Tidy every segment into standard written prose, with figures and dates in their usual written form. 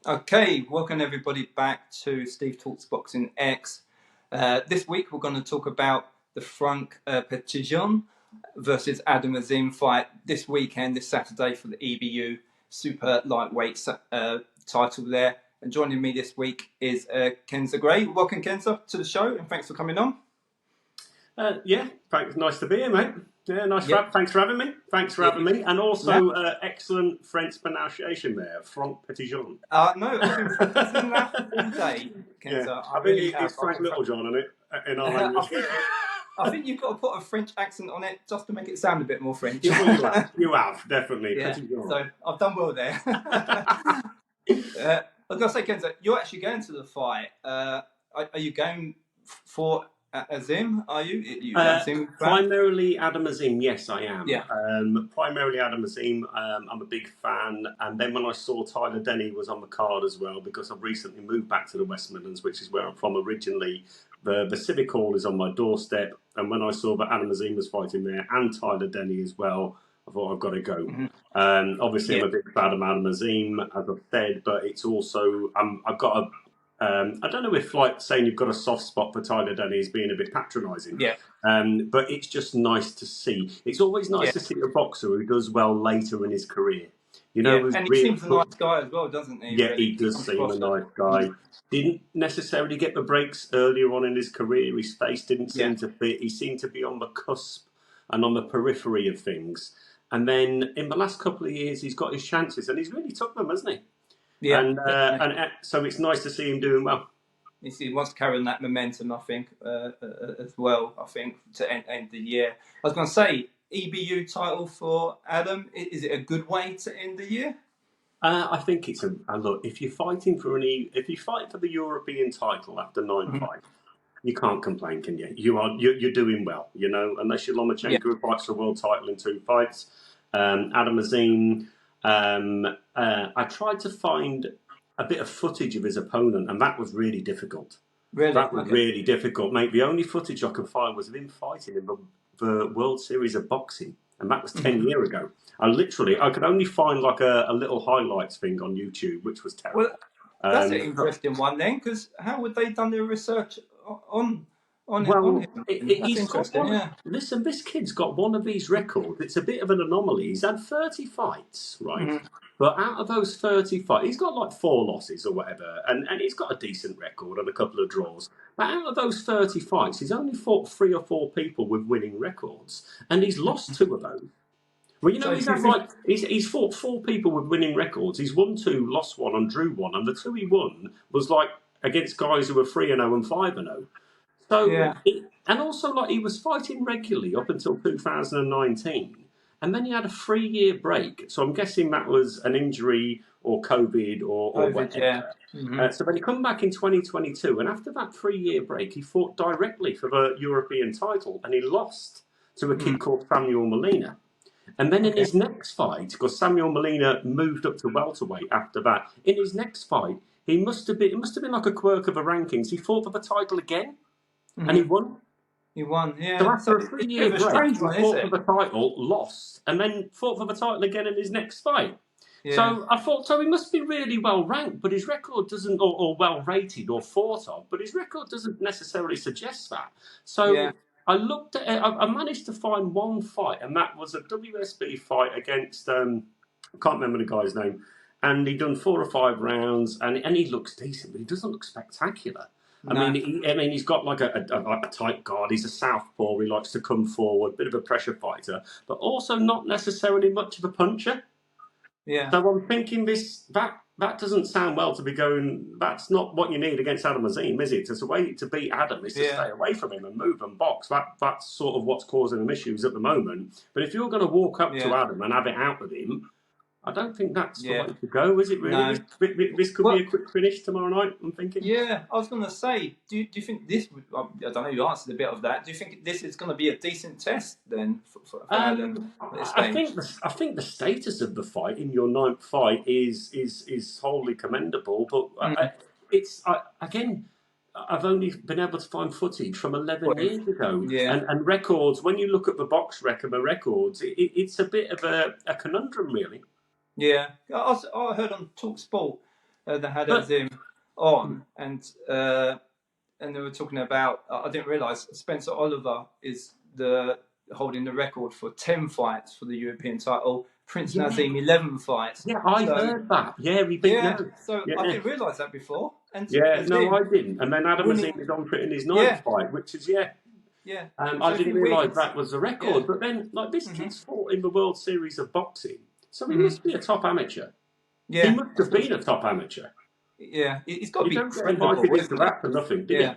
Okay, welcome everybody back to Steve Talks Boxing X. This week we're going to talk about the Franck Petitjean versus Adam Azim fight this weekend, this Saturday, for the EBU super lightweight title there. And joining me this week is Kenzer Gray. Welcome, Kenzer, to the show, and thanks for coming on. Yeah, thanks. Nice to be here, mate. Yeah, thanks for having me. And also, excellent French pronunciation there, Franck Petitjean. No, I've been practicing that all day, Kenzer. Yeah, I think it's Frank Littlejohn on it in our language. I think you've got to put a French accent on it just to make it sound a bit more French. You have, definitely. Yeah, so I've done well there. I was going to say, Kenzer, you're actually going to the fight. Are you going for Azim? Are you Azim fan? Primarily Adam Azim, yes, I am. Yeah. Primarily Adam Azim. I'm a big fan. And then when I saw Tyler Denny was on the card as well, because I've recently moved back to the West Midlands, which is where I'm from originally. The Civic Hall is on my doorstep. And when I saw that Adam Azim was fighting there and Tyler Denny as well, I thought I've got to go. Mm-hmm. Obviously, I'm a big fan of Adam Azim, as I've said, but it's also I've got a I don't know if like saying you've got a soft spot for Tyler Denny is being a bit patronising. Yeah. But it's just nice to see. It's always nice to see a boxer who does well later in his career. You know, and he seems a nice guy as well, doesn't he? Yeah, he does seem a nice guy. Didn't necessarily get the breaks earlier on in his career. His face didn't seem to fit. He seemed to be on the cusp and on the periphery of things. And then in the last couple of years, he's got his chances, and he's really took them, hasn't he? Yeah, and so it's nice to see him doing well. He wants to carry on that momentum, I think, as well. I think to end the year. I was going to say, EBU title for Adam. Is it a good way to end the year? I think it's a look. If you're fighting for if you fight for the European title after 9 fights, you can't complain, can you? You're doing well, you know. Unless you're Lomachenko who fights for the world title in 2 fights, Adam Azim. I tried to find a bit of footage of his opponent, and that was really difficult. Really? That was really difficult, mate. The only footage I could find was of him fighting in the World Series of Boxing, and that was 10 years ago. I could only find like a little highlights thing on YouTube, which was terrible. Well, that's an interesting one then, because how would they done their research on him? Listen, this kid's got one of these records. It's a bit of an anomaly. He's had 30 fights, right? But out of those 30 fights, he's got like 4 losses or whatever, and he's got a decent record and a couple of draws. But out of those 30 fights, he's only fought 3 or 4 people with winning records, and he's lost 2 of those. Well, you know, he's fought 4 people with winning records. He's won 2, lost 1, and drew 1, and the 2 he won was like against guys who were 3-0 and 5-0. So, and also like he was fighting regularly up until 2019. And then he had a 3-year break. So I'm guessing that was an injury or COVID or whatever. Yeah. So then he come back in 2022. And after that 3-year break, he fought directly for the European title. And he lost to a kid called Samuel Molina. And then in his next fight, because Samuel Molina moved up to welterweight after that, in his next fight, it must have been like a quirk of the rankings. He fought for the title again. And he won. He won, yeah. So after a 3-year break, he fought for the title, lost, and then fought for the title again in his next fight. Yeah. So I thought, he must be really well ranked, but his record doesn't, or well rated or thought of, but his record doesn't necessarily suggest that. So I looked at it, I managed to find one fight, and that was a WSB fight against, I can't remember the guy's name, and he'd done 4 or 5 rounds, and he looks decent, but he doesn't look spectacular. I mean, he's got like a tight guard. He's a southpaw. He likes to come forward, bit of a pressure fighter, but also not necessarily much of a puncher. Yeah. So I'm thinking that doesn't sound well to be going. That's not what you need against Adam Azim, is it? It's a way to beat Adam is to stay away from him and move and box. That's sort of what's causing him issues at the moment. But if you're going to walk up to Adam and have it out with him, I don't think that's the way to go, is it really? No. This could be a quick finish tomorrow night, I'm thinking. Yeah, I was going to say, do you think this would, I don't know, you answered a bit of that, do you think this is going to be a decent test then for Adam at this stage? I think the status of the fight in your 9th fight is wholly commendable, but again, I've only been able to find footage from 11 years ago. Yeah. And records, when you look at the box rec and the records, it's a bit of a conundrum, really. Yeah, I heard on TalkSport they had But Azim on, and they were talking about. I didn't realise Spencer Oliver is holding the record for 10 fights for the European title. Prince yeah, Nazim 11 fights. yeah, I So heard that. Yeah, he beat yeah, no. so I Yeah, didn't realise that before. And yeah, no, Azim I didn't. And then Adam Azim winning, is on for it in his ninth yeah, fight, which is yeah. yeah. I So if he didn't realise wins, that was the yeah, record. But then, like, this hmm kid's fought in the World Series of Boxing, so he hmm must be a top amateur. He yeah, must have been a top amateur. yeah. He's got to You be don't get invited credible, into isn't he? that for nothing, do you? Yeah,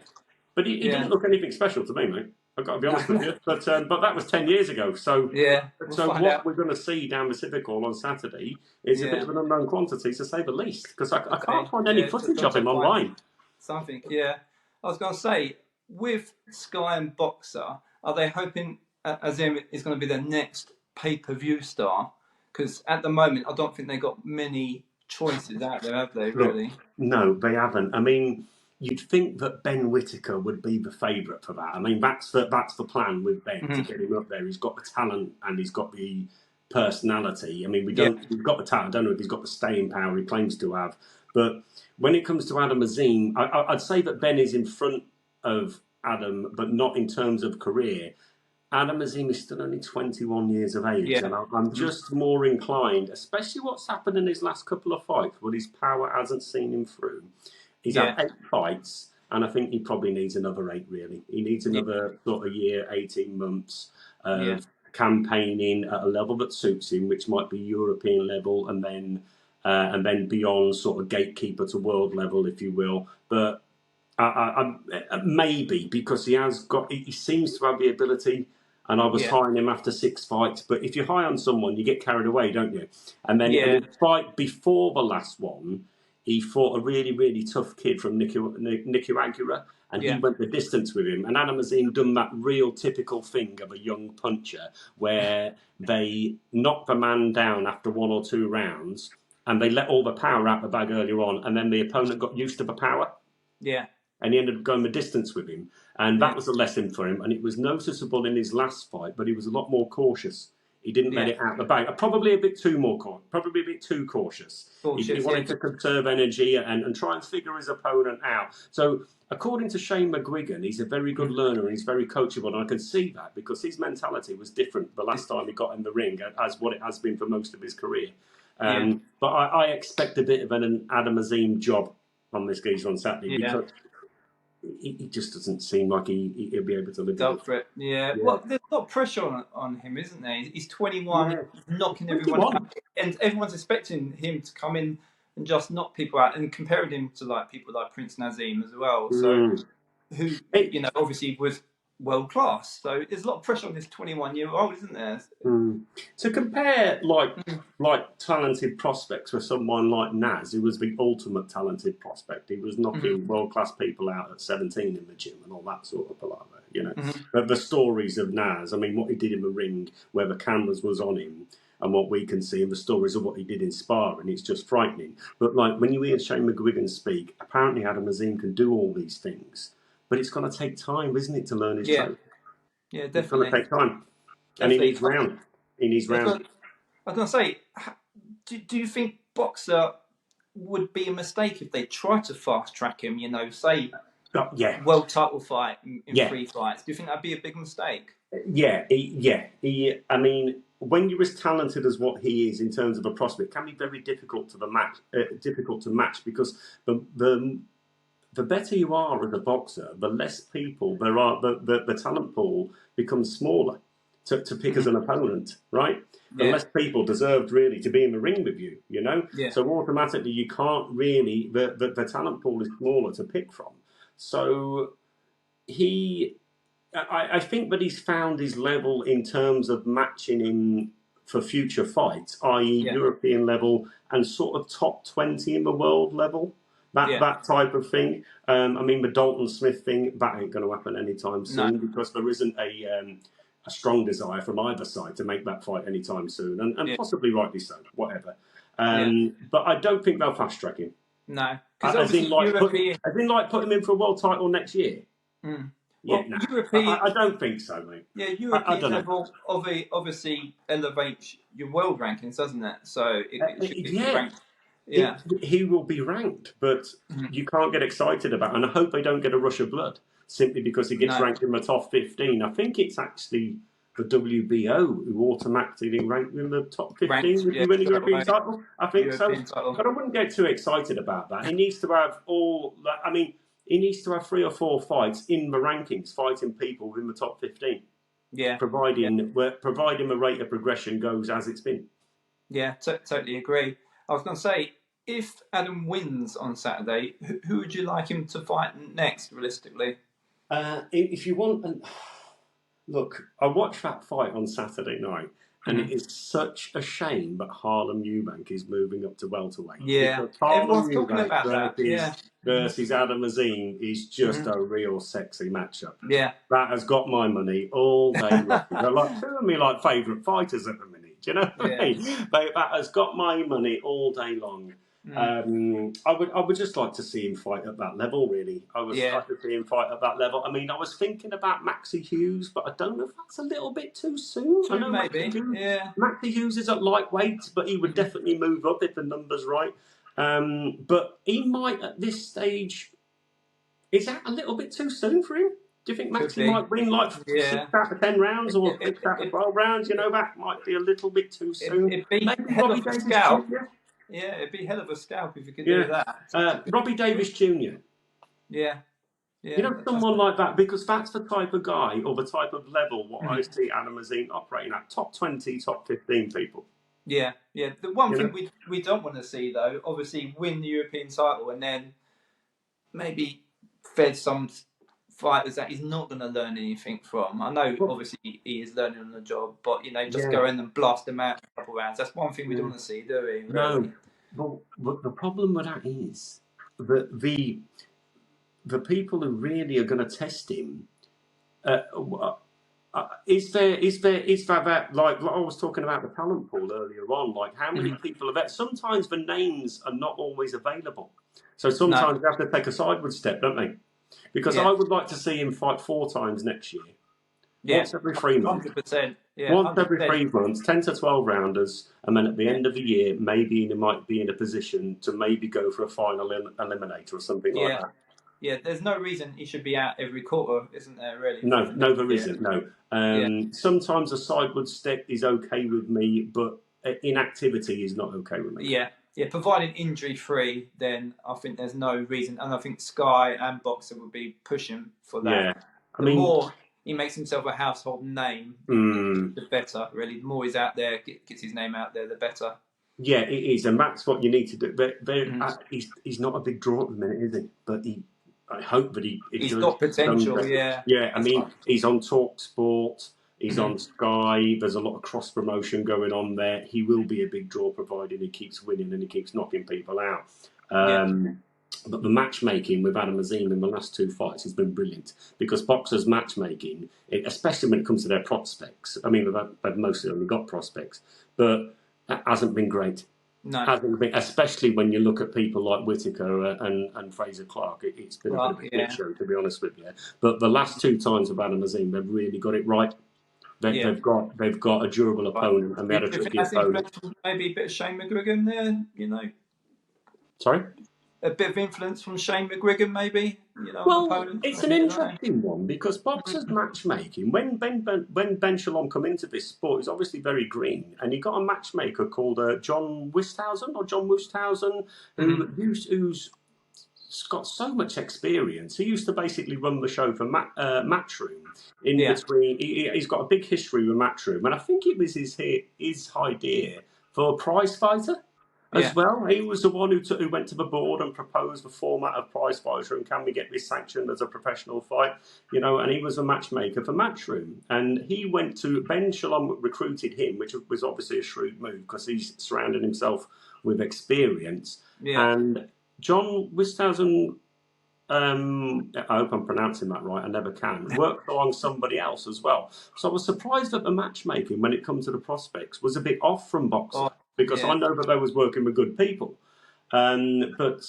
But he yeah. didn't look anything special to me, mate. I've got to be No, honest with you. But that was 10 years ago. So yeah. We'll so find what out. we're going to see down Pacific Hall on Saturday is a bit Yeah. of an unknown quantity, to say the least, because I can't Okay. find any Yeah. footage Got of to him find online. something. Yeah. I was going to say, with Sky and Boxer, are they hoping Azim is going to be the next pay-per-view star? Because at the moment, I don't think they got many choices out there, have they? Look, Really? no, they haven't. I mean, you'd think that Ben Whittaker would be the favourite for that. I mean, that's the plan with Ben, to Mm-hmm. get him up there. He's got the talent and he's got the personality. I mean, Yeah. we've got the talent. I don't know if he's got the staying power he claims to have. But when it comes to Adam Azim, I'd say that Ben is in front of Adam, but not in terms of career. Adam Azim is still only 21 years of age, Yeah. and I'm just more inclined, especially what's happened in his last couple of fights, what his power hasn't seen him through. He's Yeah. had 8 fights, and I think he probably needs another 8, really. He needs Yeah. another sort of year, 18 months Yeah. of campaigning at a level that suits him, which might be European level, and then beyond, sort of gatekeeper to world level, if you will. But maybe, because he seems to have the ability, and I was Yeah. high on him after 6 fights. But if you're high on someone, you get carried away, don't you? And then in Yeah. the fight before the last one, he fought a really, really tough kid from Nicaragua, and he Yeah. went the distance with him. And Adam Azim done that real typical thing of a young puncher, where they knock the man down after 1 or 2 rounds, and they let all the power out the bag earlier on, and then the opponent got used to the power. Yeah. And he ended up going the distance with him. And Yeah. that was a lesson for him. And it was noticeable in his last fight, but he was a lot more cautious. He didn't let Yeah. it out the bag. Probably a bit too cautious. He Cautious. wanted to conserve energy and try and figure his opponent out. So, according to Shane McGuigan, he's a very good learner and he's very coachable. And I can see that, because his mentality was different the last time he got in the ring, as what it has been for most of his career. Yeah. But I expect a bit of an Adam Azim job on this geezer on Saturday, Yeah. because he just doesn't seem like he'll be able to live He's up with for it. Yeah. it. Well, there's a lot of pressure on him, isn't there? He's 21, Yeah. he's knocking everyone 21. out, and everyone's expecting him to come in and just knock people out, and comparing him to like people like Prince Nazim as well. So who, you know, obviously was world class. So there's a lot of pressure on this 21-year-old, isn't there? To compare like talented prospects with someone like Naz, who was the ultimate talented prospect. He was knocking world class people out at 17 in the gym and all that sort of palaver, you know. But the stories of Naz, I mean, what he did in the ring, where the cameras was on him, and what we can see, and the stories of what he did in sparring, it's just frightening. But like when you hear Shane McGuigan speak, apparently Adam Azim can do all these things, but it's going to take time, isn't it, to learn his trade? Yeah, It's definitely. going to take time. And he needs round. He needs round. I was going to say, do you think Boxer would be a mistake if they tried to fast track him? You know, say world title fight in 3 fights. Do you think that'd be a big mistake? Yeah. I mean, when you're as talented as what he is in terms of a prospect, it can be very difficult to match, because the better you are as a boxer, the less people there are. The talent pool becomes smaller to pick as an opponent, right? The less people deserved really to be in the ring with you, you know? Yeah. So automatically you can't really, the talent pool is smaller to pick from. So I think that he's found his level in terms of matching him for future fights, i.e. European level and sort of top 20 in the world level. That type of thing. I mean, the Dalton Smith thing, that ain't going to happen anytime soon, because there isn't a strong desire from either side to make that fight anytime soon, and possibly rightly so, whatever. But I don't think they'll fast track him. No, as in like put him in for a world title next year. Well, European, I don't think so, mate. Yeah, European level obviously elevates your world rankings, doesn't it? So it should be ranked Yeah. he will be ranked, but you can't get excited about it. And I hope they don't get a rush of blood simply because he gets ranked in the top 15. I think it's actually the WBO who automatically ranked him in the top 15 if you win a European title. I think European so. title. But I wouldn't get too excited about that. He needs to have he needs to have 3 or 4 fights in the rankings, fighting people within the top 15. Yeah. Providing the rate of progression goes as it's been. Yeah, totally agree. I was going to say, if Adam wins on Saturday, who would you like him to fight next, realistically? If you want, look, I watched that fight on Saturday night, and it is such a shame that Harlem Eubank is moving up to welterweight. Yeah, everyone's talking about that. Yeah, versus Adam Azim is just a real sexy matchup. Yeah, that has got my money all day long. They're like two of me favourite fighters at the minute. Do you know what I mean? That has got my money all day long. I would just like to see him fight at that level, really. I would like to see him fight at that level. I mean, I was thinking about Maxie Hughes, but I don't know if that's a little bit too soon. I know maybe. Maxie Hughes is at lightweight, but he would definitely move up if the number's right. But he might, at this stage, is that a little bit too soon for him? Do you think Maxie might win 6 out of 10 rounds or 6 out of 12 rounds? You know, that might be a little bit too soon. Maybe Robbie Davis Jr. Yeah, it'd be hell of a scalp if you could do that. Robbie Davis Jr. Yeah. You know, someone like that, because that's the type of guy or the type of level what I see Adam Azim operating at. Top 20, top 15 people. Yeah. The one thing we don't want to see, though, obviously win the European title and then maybe fed some fighters that he's not going to learn anything from. I know, obviously, he is learning on the job, but, just go in and blast them out in a couple of rounds. That's one thing we don't want to see, do we? Really? No. But the problem with that is that the people who really are going to test him, is that like I was talking about the talent pool earlier on, like how many people are there? Sometimes the names are not always available. So sometimes they have to take a sideward step, don't they? Because I would like to see him fight 4 times next year. Once every 3 months. 100%. Once every 3 months, 10 to 12 rounders, and then at the end of the year, maybe he might be in a position to maybe go for a final eliminator or something like that. Yeah, there's no reason he should be out every quarter, isn't there, really? No, there isn't, no. Sometimes a sideward step is okay with me, but inactivity is not okay with me. Yeah, providing injury-free, then I think there's no reason. And I think Sky and Boxer would be pushing for that. Yeah. The more he makes himself a household name, the better, really. The more he's out there, gets his name out there, the better. Yeah, it is. And that's what you need to do. He's not a big draw at the minute, is he? But I hope that he's got potential, Yeah, I mean, he's on TalkSport. He's on Sky. There's a lot of cross promotion going on there. He will be a big draw provided he keeps winning and he keeps knocking people out. But the matchmaking with Adam Azim in the last 2 fights has been brilliant because boxers' matchmaking, especially when it comes to their prospects, I mean, they've mostly only got prospects, but that hasn't been great. No. Hasn't been, especially when you look at people like Whittaker and Fraser Clark. It's been a bit of a show, to be honest with you. But the last 2 times with Adam Azim, they've really got it right. They've got a durable opponent, and they had a tricky opponent. Maybe a bit of Shane McGuigan there, Sorry? A bit of influence from Shane McGuigan, maybe. It's an interesting one because boxers' matchmaking. When Ben Shalom come into this sport, he's obviously very green, and he got a matchmaker called John Wusthausen, who's got so much experience. He used to basically run the show for Matchroom. Between, he's got a big history with Matchroom, and I think it was his idea for a prize fighter. As well, he was the one who went to the board and proposed the format of prize fighter and can we get this sanctioned as a professional fight, and he was a matchmaker for Matchroom. And he went to, Ben Shalom recruited him, which was obviously a shrewd move because he's surrounded himself with experience. And John Wusthausen, I hope I'm pronouncing that right, I never can, worked along somebody else as well. So I was surprised that the matchmaking, when it comes to the prospects, was a bit off from boxing. Because I know that they was working with good people, but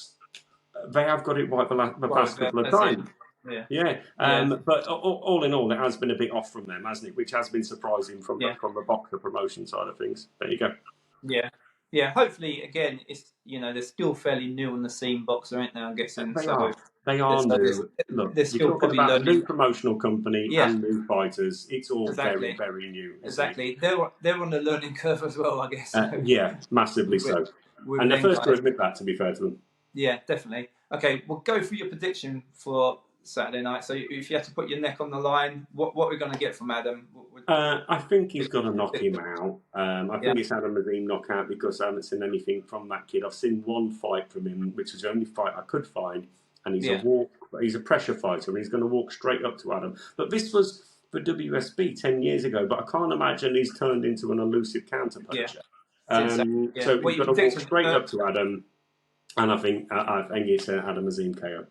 they have got it right the past couple of times. But all in all, it has been a bit off from them, hasn't it? Which has been surprising from the boxer promotion side of things. There you go. Yeah. Yeah, hopefully, again, it's they're still fairly new on the scene, boxer, aren't they? I'm guessing. They So, are. They are so new. Look, they're you're still talking probably about a new learning. promotional company Yeah, and new fighters. It's all very, exactly, very new, isn't it? exactly. They're on the learning curve as well, I guess. Yeah, massively with, so. with And they're them first to guys. admit that, to be fair to them. Yeah, definitely. Okay, we'll go through your prediction for Saturday night. So, if you had to put your neck on the line, what are we going to get from Adam? I think he's going to knock him out. I Yeah, think it's Adam Azim knockout because I haven't seen anything from that kid. I've seen one fight from him, which was the only fight I could find, and yeah, he's a pressure fighter, and he's going to walk straight up to Adam. But this was for WSB 10 years ago, but I can't imagine he's turned into an elusive counter yeah. puncher. Since yeah, So what he's you got to walk predicted? straight up to Adam, and I think it's Adam Azim KO.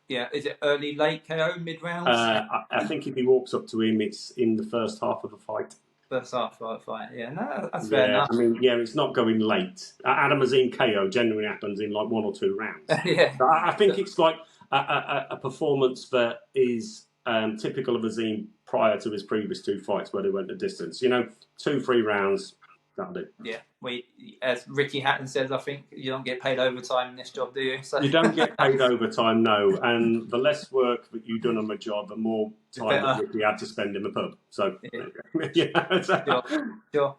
Yeah, is it early, late KO, mid rounds? I think if he walks up to him, it's in the first half of the fight. First half fight. Yeah, no, that's fair Yeah, enough. I mean, yeah, it's not going late. Adam Azim KO generally happens in like 1 or 2 rounds. Yeah, So I think it's like a performance that is typical of Azim prior to his previous 2 fights where they went the distance. 2-3 rounds, that'll do. yeah. As Ricky Hatton says, I think you don't get paid overtime in this job, do you? So You don't get paid overtime, no. And the less work that you've done on the job, the more time that Ricky had to spend in the pub. So, yeah. Sure.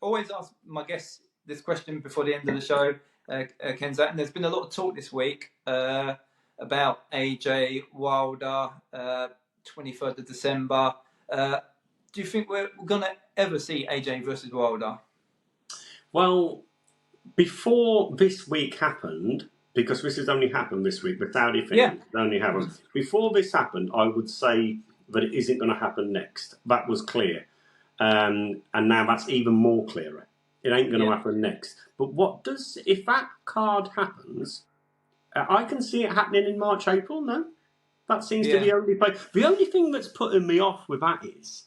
Always ask my guests this question before the end of the show, Kenzer. And there's been a lot of talk this week about AJ Wilder, 23rd of December. Do you think we're going to ever see AJ versus Wilder? Well, before this week happened, because this has only happened this week, the Saudi thing only happened. Before this happened, I would say that it isn't going to happen next. That was clear. And now that's even more clearer. It ain't going to happen next. But if that card happens, I can see it happening in March, April, no? That seems to be the only place. The only thing that's putting me off with that is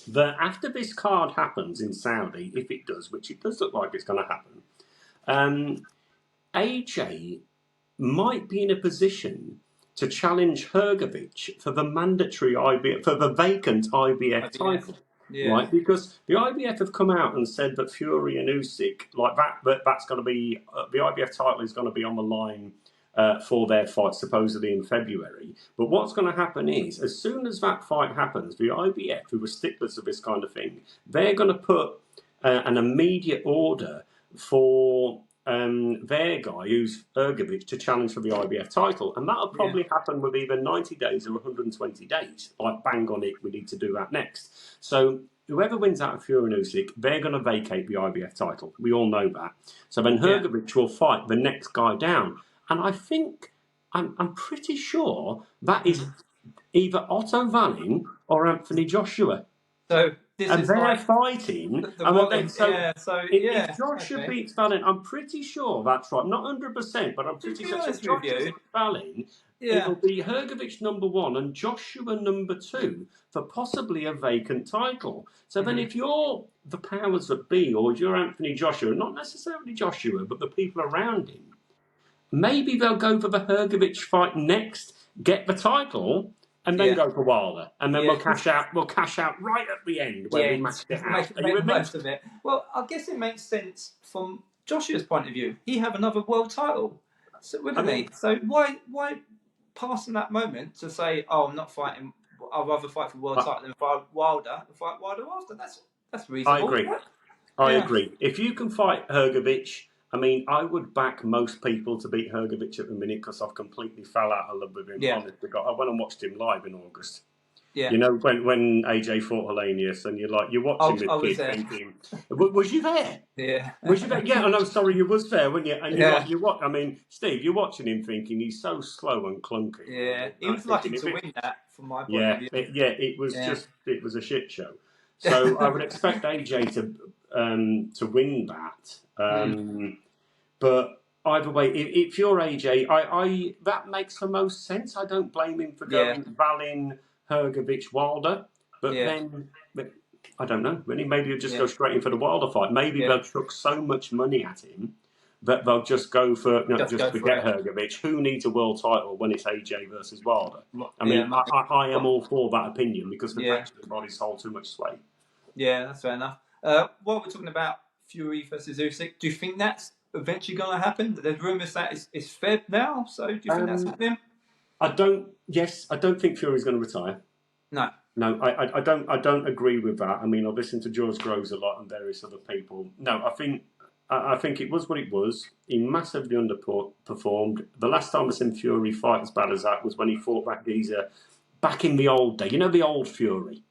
that after this card happens in Saudi, if it does, which it does look like it's going to happen, AJ might be in a position to challenge Hrgović for the vacant IBF title. Yeah. Right, because the IBF have come out and said that Fury and Usyk, that's going to be the IBF title is going to be on the line for their fight supposedly in February. But what's going to happen is, as soon as that fight happens, the IBF, who are sticklers of this kind of thing, they're going to put an immediate order for their guy, who's Hrgović, to challenge for the IBF title. And that'll probably happen with either 90 days or 120 days. Like, bang on it, we need to do that next. So whoever wins out of Fury and Usyk, they're going to vacate the IBF title. We all know that. So then Hrgović will fight the next guy down. And I think, I'm pretty sure that is either Otto Wallin or Anthony Joshua. So they're fighting. If Joshua beats Wallin, I'm pretty sure that's right. Not 100%, but I'm pretty sure if Joshua beats Wallin, it'll be Hrgović number 1 and Joshua number 2 for possibly a vacant title. So then if you're the powers that be, or if you're Anthony Joshua, not necessarily Joshua, but the people around him, maybe they'll go for the Hrgović fight next, get the title, and then go for Wilder, and then we'll cash out. We'll cash out right at the end where we maxed it out. Make the most of it. Well, I guess it makes sense from Joshua's point of view. He have another world title, wouldn't he? So why pass in that moment to say, "Oh, I'm not fighting. I'd rather fight for world title than fight Wilder. Fight Wilder after." That's reasonable. I agree. If you can fight Hrgović. I mean, I would back most people to beat Hrgović at the minute because I've completely fell out of love with him. Honest to God, I went and watched him live in August. Yeah. When AJ fought Hellenius, and you're watching this kid thinking, was you there? Yeah. Was you there? Yeah, and I'm sorry, you was there, weren't you? And I mean, Steve, you're watching him thinking he's so slow and clunky. Yeah, he was lucky to win that from my point of view. It was it was a shit show. So I would expect AJ to win that. But either way, if you're AJ, that makes the most sense. I don't blame him for going Wallin, Hrgović, Wilder. But then, I don't know. Maybe he'll just go straight in for the Wilder fight. Maybe they'll chuck so much money at him that they'll just go for just to get Hrgović. Who needs a world title when it's AJ versus Wilder? I mean, I am all for that opinion because the faction bodies hold too much sway. Yeah, that's fair enough. While we're talking about Fury versus Usyk. Do you think that's eventually going to happen? There's rumours that it's Feb now, so do you think that's happening? I don't think Fury's going to retire. No, I don't agree with that. I mean, I've listened to George Groves a lot and various other people. No, I think it was what it was. He massively underperformed. The last time I seen Fury fight as bad as that was when he fought that geezer back in the old day. You know, the old Fury.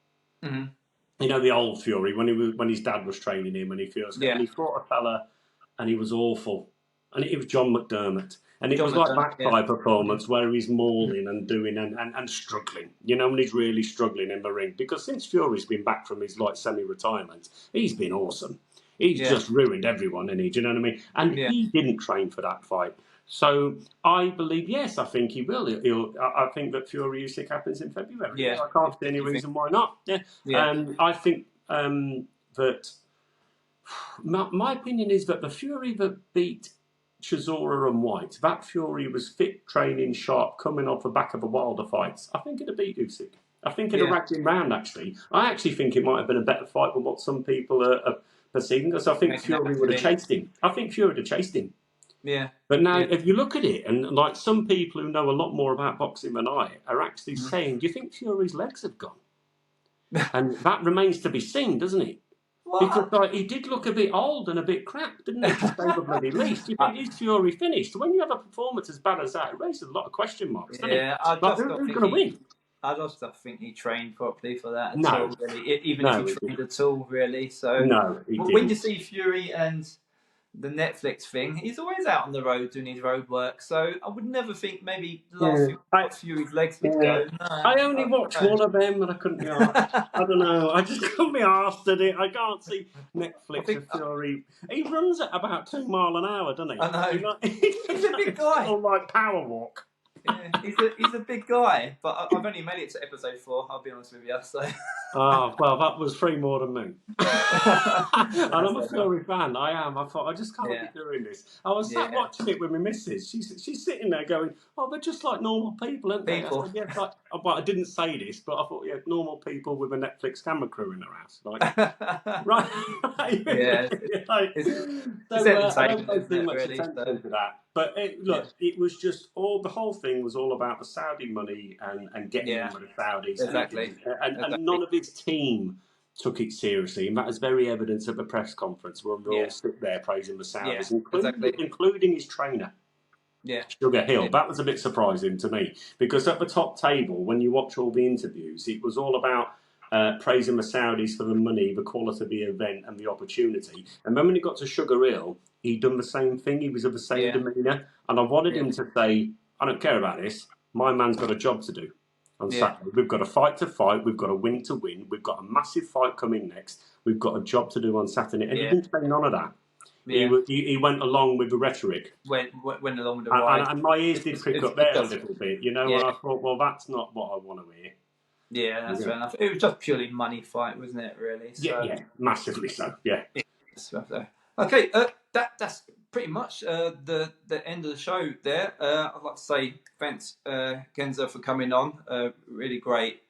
Mm-hmm. You know, the old Fury when his dad was training him and he fought a fella and he was awful. And it was John McDermott. And it was like that type of performance where he's mauling and doing and struggling. You know, when he's really struggling in the ring. Because since Fury's been back from his like semi-retirement, he's been awesome. He's just ruined everyone, do you know what I mean? And he didn't train for that fight. So I believe, yes, I think he will. I think that Fury Usyk happens in February. Yeah. I can't see any reason why not. I think that my opinion is that the Fury that beat Chisora and White, that Fury was fit, training, sharp, coming off the back of the Wilder fights. I think it'd have beat Usyk. I think it'd have racked him round, actually. I actually think it might have been a better fight than what some people are perceiving, because I think Fury would have chased him. I think Fury would have chased him. Yeah. But now, if you look at it, and like some people who know a lot more about boxing than I are actually saying, do you think Fury's legs have gone? And that remains to be seen, doesn't it? What? Because like, he did look a bit old and a bit crap, didn't he? To say the bloody least. You think, is Fury finished? When you have a performance as bad as that, it raises a lot of question marks, doesn't it? Who's going to win? I just don't think he trained properly for that at all, really. Even if he trained at all, really. So when you see Fury and the Netflix thing, he's always out on the road doing his road work. So I would never think maybe the last Fury's legs would go. No, I only watched one of them and I couldn't be asked. I don't know. I just couldn't be asked at it. I can't see Netflix and Fury. He runs at about 2 miles an hour, doesn't he? I know. He's a big guy. Or like power walk. Yeah, he's a big guy, but I've only made it to episode 4. I'll be honest with you. So. Oh well, that was 3 more than me. And I'm a Fury fan. I am. I thought I just can't be doing this. I was sat watching it with my missus. She's sitting there going, "Oh, they're just like normal people, aren't they?" I said, "Yeah, but I didn't say this, but I thought, yeah, normal people with a Netflix camera crew in their house, like right." Yeah, I don't pay too much attention to that. But it was just the whole thing was all about the Saudi money and getting in with the Saudis. Exactly. And none of his team took it seriously. And that is very evident at the press conference where we all sit there praising the Saudis, including his trainer. Yeah. Sugar Hill. That was a bit surprising to me because at the top table, when you watch all the interviews, it was all about praising the Saudis for the money, the quality of the event and the opportunity. And then when he got to Sugar Hill, he'd done the same thing. He was of the same demeanour. And I wanted him to say, I don't care about this. My man's got a job to do on Saturday. We've got a fight to fight. We've got a win to win. We've got a massive fight coming next. We've got a job to do on Saturday. And he didn't say none of that. Yeah. He went along with the rhetoric. Went along with the ride. And my ears did prick up there a little bit, you know, and I thought, well, that's not what I want to hear. Yeah, that's fair enough. It was just purely money fight, wasn't it, really? So, yeah, massively so, yeah. Okay, that's pretty much the end of the show there. I'd like to say thanks, Kenzer, for coming on. Really great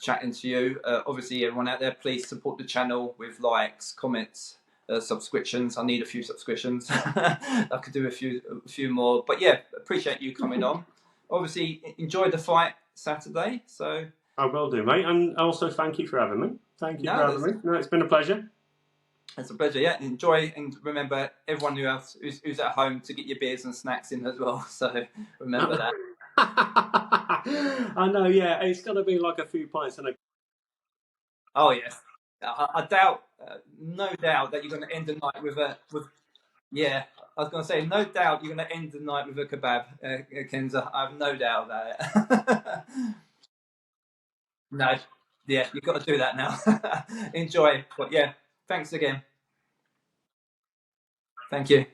chatting to you. Obviously, everyone out there, please support the channel with likes, comments, subscriptions. I need a few subscriptions. I could do a few more. But yeah, appreciate you coming on. Obviously, enjoy the fight Saturday. So I will do, mate. And also thank you for having me. Thank you for having me. No, it's been a pleasure. It's a pleasure, yeah. Enjoy, and remember, everyone who's at home, to get your beers and snacks in as well. So remember that. I know, yeah. It's got to be like a few pints and a... Oh, yes. I doubt, no doubt, that you're going to end the night with yeah. I was going to say, no doubt you're going to end the night with a kebab, Kenzer. I have no doubt about it. No, yeah, you've got to do that now. Enjoy. But yeah, thanks again. Thank you.